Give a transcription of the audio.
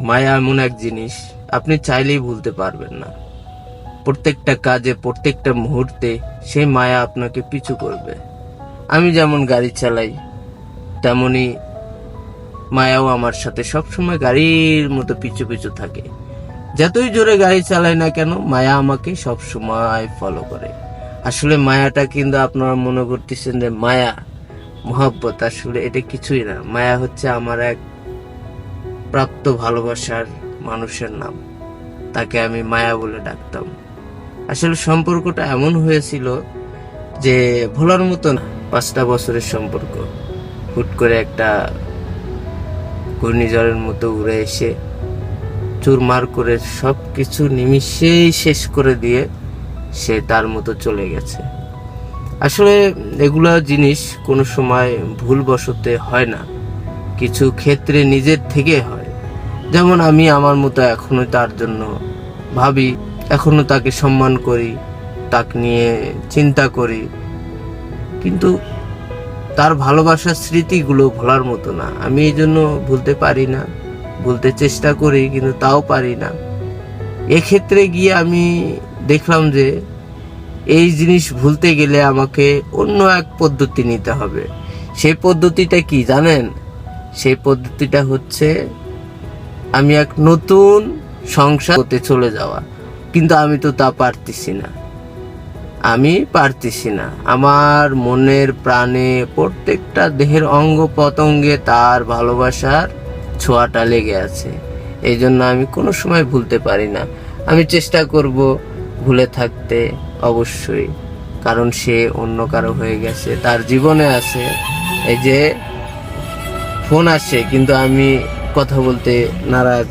মায়া এমন এক জিনিস আপনি চাইলেই ভুলতে পারবেন না। প্রত্যেকটা কাজে, প্রত্যেকটা মুহূর্তে সেই মায়া আপনাকে পিছু করবে। আমি যেমন গাড়ি চালাই, তেমনি মায়াও আমার সাথে সবসময় গাড়ির মতো পিছু পিছু থাকে। যতই জোরে গাড়ি চালাই না কেন, মায়া আমাকে সবসময় ফলো করে। আসলে মায়াটা কিন্তু আপনারা মনে করতেছেন যে মায়া, মোহাব্বত, আসলে এটা কিছুই না। মায়া হচ্ছে আমার এক প্রাপ্ত ভালোবাসার মানুষের নাম, তাকে আমি মায়া বলে ডাকতাম। আসলে সম্পর্কটা এমন হয়েছিল যে ভোলার মতো না। 5টা বছরের সম্পর্ক হুট করে একটা ঘূর্ণিঝড়ের মতো উড়ে এসে চুরমার করে সবকিছু নিমিষেই শেষ করে দিয়ে সে তার মতো চলে গেছে। আসলে এগুলা জিনিস কোনো সময় ভুলবশতে হয় না, কিছু ক্ষেত্রে নিজের থেকে হয়। যেমন আমি আমার মতো এখনো তার জন্য ভাবি, এখনো তাকে সম্মান করি, তাকে নিয়ে চিন্তা করি, কিন্তু তার ভালোবাসার স্মৃতিগুলো ভোলার মতো না। আমি এই জন্য ভুলতে পারি না, ভুলতে চেষ্টা করি কিন্তু তাও পারি না। এক্ষেত্রে গিয়ে আমি দেখলাম যে এই জিনিস ভুলতে গেলে আমাকে অন্য এক পদ্ধতি নিতে হবে। সেই পদ্ধতিটা কি জানেন? সেই পদ্ধতিটা হচ্ছে আমি এক নতুন সংসার হতে চলে যাওয়া। কিন্তু আমি তো তা পারতেছি না, আমি পারতেছি না। আমার মনের প্রাণে প্রত্যেকটা দেহের অঙ্গ প্রত্যঙ্গে তার ভালোবাসার ছোঁয়াটা লেগে আছে। এই জন্য আমি কোনো সময় ভুলতে পারি না। আমি চেষ্টা করব ভুলে থাকতে অবশ্যই, কারণ সে অন্য কারো হয়ে গেছে, তার জীবনে আছে। এই যে ফোন আসে কিন্তু আমি কথা বলতে নারাজ।